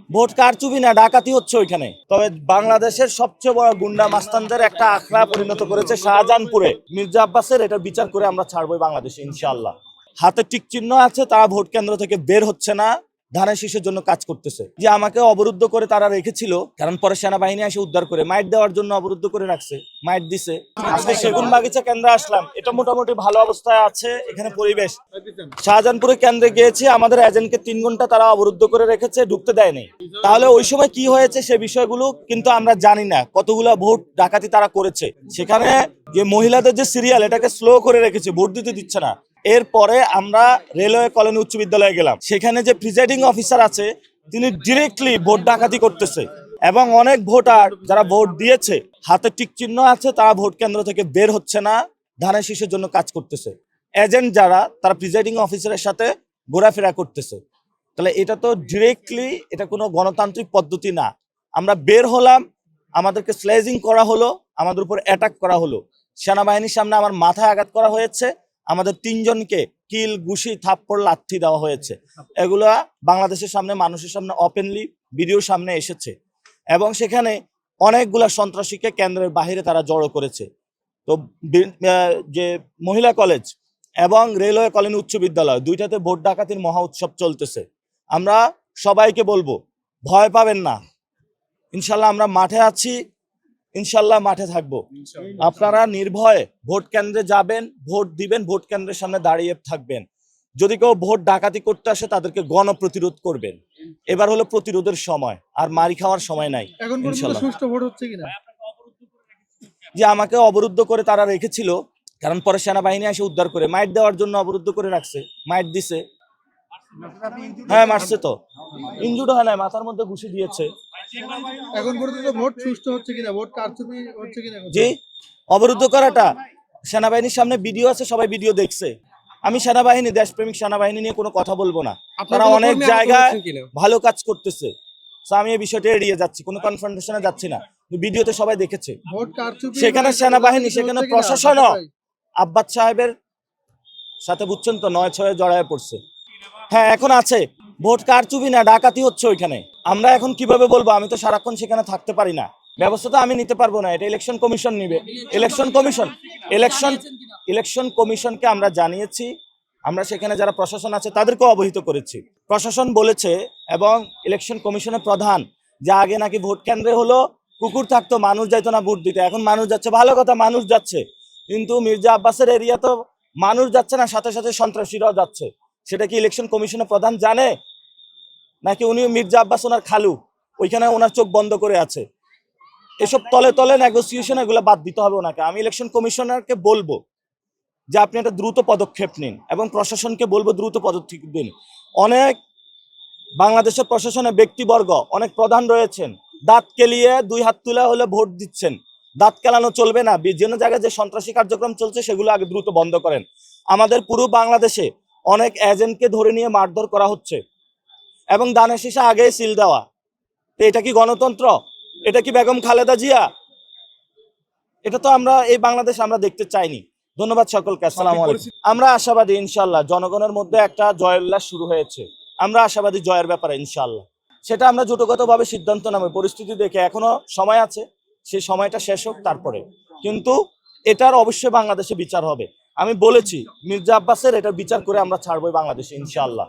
Vote কারচুপি না, ডাকাতি হচ্ছে ওইখানে। তবে বাংলাদেশের সবচেয়ে বড় গুন্ডা মাস্তানদের একটা আখড়া পরিণত করেছে শাহজাহানপুরে মির্জা আব্বাসের। এটা বিচার করে আমরা ছাড়বো বাংলাদেশে ইনশাআল্লাহ। হাতে টিক চিহ্ন আছে, তারা ভোট কেন্দ্র থেকে বের হচ্ছে না, ধানের শীষের জন্য কাজ করতেছে। যে আমাকে অবরুদ্ধ করে তারা রেখেছিল, কারণ পরে সেনাবাহিনী এসে উদ্ধার করে মাইট দেওয়ার জন্য অবরুদ্ধ করে রাখছে, মাইট দিছে। আজকে সেগুন বাগিচা কেন্দ্রে আসলাম, এটা মোটামুটি ভালো অবস্থায় আছে এখানে পরিবেশ। শাহজাহানপুরে কেন্দ্রে গিয়েছি, আমাদের এজেন্টকে 3 ঘন্টা তারা অবরুদ্ধ করে রেখেছে, ঢুকতে দেয়নি। তাহলে ওই সময় কি হয়েছে সে বিষয়গুলো কিন্তু আমরা জানি না, কতগুলো ভোট ডাকাতি তারা করেছে। সেখানে যে মহিলাদের যে সিরিয়াল, এটাকে স্লো করে রেখেছে, ভোট দিতে দিচ্ছে না। এরপরে আমরা রেলওয়ে কলোনি উচ্চ বিদ্যালয়ে গেলাম, সেখানে যে প্রিজাইডিং অফিসার আছে তিনি ডিরেক্টলি ভোট ডাকাতি করতেছে, এবং অনেক ভোটার যারা ভোট দিয়েছে হাতে টিক চিহ্ন আছে, তারা ভোট কেন্দ্র থেকে বের হচ্ছে না, ধানের শীষের জন্য কাজ করতেছে। এজেন্ট যারা, তারা প্রিজাইডিং অফিসারের সাথে ঘোরাফেরা করতেছে। তাহলে এটা তো ডিরেক্টলি এটা কোনো গণতান্ত্রিক পদ্ধতি না। আমরা বের হলাম, আমাদেরকে স্লেজিং করা হলো, আমাদের উপর অ্যাটাক করা হলো, সেনাবাহিনীর সামনে আমার মাথায় আঘাত করা হয়েছে, আমাদের 3 জনকে কিল, ঘুষি, থাপ্পড়, লাথি দেওয়া হয়েছে। এগুলা বাংলাদেশের সামনে, মানুষের সামনে ওপেনলি ভিডিওর সামনে এসেছে, এবং সেখানে অনেকগুলা সন্ত্রাসীকে কেন্দ্রের বাহিরে তারা জড়ো করেছে। তো যে মহিলা কলেজ এবং রেলওয়ে কলোনি উচ্চ বিদ্যালয়, দুইটাতে ভোট ডাকাতির মহা উৎসব চলতেছে। আমরা সবাইকে বলবো, ভয় পাবেন না, ইনশাল্লাহ আমরা মাঠে আছি, ইনশাল্লাহ মাঠে থাকবো। আপনারা নির্ভয়ে ভোট কেন্দ্রে যাবেন, ভোট দিবেন, ভোট কেন্দ্রের সামনে দাঁড়িয়ে থাকবেন। যদি কেউ ভোট ডাকাতি করতে আসে তাদেরকে গণপ্রতিরোধ করবেন। এবার হলো প্রতিরোধের সময়, আর মারি খাওয়ার সময় নাই। ইনশাল্লাহ সুষ্ঠু ভোট হচ্ছে কিনা? যে আমাকে অবরুদ্ধ করে তারা রেখেছিল, কারণ পরে সেনাবাহিনী এসে উদ্ধার করে মাইট দেওয়ার জন্য অবরুদ্ধ করে রাখছে, মাইট দিছে। হ্যাঁ মারছে তো, ইনজুর্ড হয় নাই, মাথার মধ্যে ঘুষি দিয়েছে। এখন পর্যন্ত ভোট সুষ্ঠু হচ্ছে কিনা, ভোট কারচুপি হচ্ছে কিনা? জি, অবরুদ্ধ করাটা সেনাবাহিনীর সামনে ভিডিও আছে, সবাই ভিডিও দেখছে। আমি সেনাবাহিনী, দেশপ্রেমিক সেনাবাহিনী নিয়ে কোনো কথা বলবো না, তারা অনেক জায়গায় ভালো কাজ করতেছে। আমি এই বিষয়টা এড়িয়ে যাচ্ছি, কোনো কনফ্রন্টেশনে যাচ্ছি না। ভিডিওতে সবাই দেখেছে, সেখানে সেনাবাহিনী, সেখানে প্রশাসনও আব্বাস সাহেবের সাথে, বুঝছেন তো, 9-6 জড়ায় পড়ছে। হ্যাঁ এখন আছে, ভোট কারচুপি না, ডাকাতি হচ্ছে ওইখানে। আমরা এখন কিভাবে বলবো? আমি তো সারাক্ষণ সেখানে থাকতে পারি না, ব্যবস্থা তো আমি নিতে পারবো না, এটা ইলেকশন কমিশন নিবে। ইলেকশন কমিশনকে আমরা জানিয়েছি, আমরা সেখানে যারা প্রশাসন আছে তাদেরকে অবহিত করেছি। প্রশাসন বলেছে, এবং ইলেকশন কমিশনের প্রধান, যে আগে নাকি ভোট কেন্দ্রে হলো কুকুর থাকতো, মানুষ যাইতো না ভোট দিতে, এখন মানুষ যাচ্ছে। ভালো কথা, মানুষ যাচ্ছে, কিন্তু মির্জা আব্বাসের এরিয়া তো মানুষ যাচ্ছে না, সাথে সাথে সন্ত্রাসীরাও যাচ্ছে। সেটা কি ইলেকশন কমিশনের প্রধান জানে? নাকি উনি মির্জা আব্বাস ওনার খালু, ওইখানে ওনার চোখ বন্ধ করে আছে? এসব তলে তলে নেগোসিয়েশন, এগুলো বাদ দিতে হবে ওনাকে। আমি ইলেকশন কমিশনারকে বলবো যে আপনি একটা দ্রুত পদক্ষেপ নিন, এবং প্রশাসনকে বলবো দ্রুত পদক্ষেপ দিন। অনেক বাংলাদেশের প্রশাসনে ব্যক্তিবর্গ, অনেক প্রধান রয়েছেন, দাঁত কেলিয়ে 2 হাত তুলে হলে ভোট দিচ্ছেন। দাঁত কেলানো চলবে না। যে জায়গায় যে সন্ত্রাসী কার্যক্রম চলছে সেগুলো আগে দ্রুত বন্ধ করেন। আমাদের পুরো বাংলাদেশে অনেক এজেন্টকে ধরে নিয়ে মারধর করা হচ্ছে, এবং দানের শীষে আগেই সিল দেওয়া। তো এটা কি গণতন্ত্র? এটা কি বেগম খালেদা জিয়া? এটা তো আমরা এই বাংলাদেশ আমরা দেখতে চাইনি। ধন্যবাদ সকলকে, আসসালামু আলাইকুম। আমরা আশাবাদী, ইনশাল্লাহ জনগণের মধ্যে একটা জয় উল্লাস শুরু হয়েছে। আমরা আশাবাদী জয়ের ব্যাপারে, ইনশাল্লাহ। সেটা আমরা জোটগতভাবে সিদ্ধান্ত নেব, পরিস্থিতি দেখে। এখনো সময় আছে, সেই সময়টা শেষ হোক তারপরে। কিন্তু এটার অবশ্যই বাংলাদেশে বিচার হবে। আমি বলেছি, মির্জা আব্বাসের এটার বিচার করে আমরা ছাড়বো বাংলাদেশে, ইনশাল্লাহ।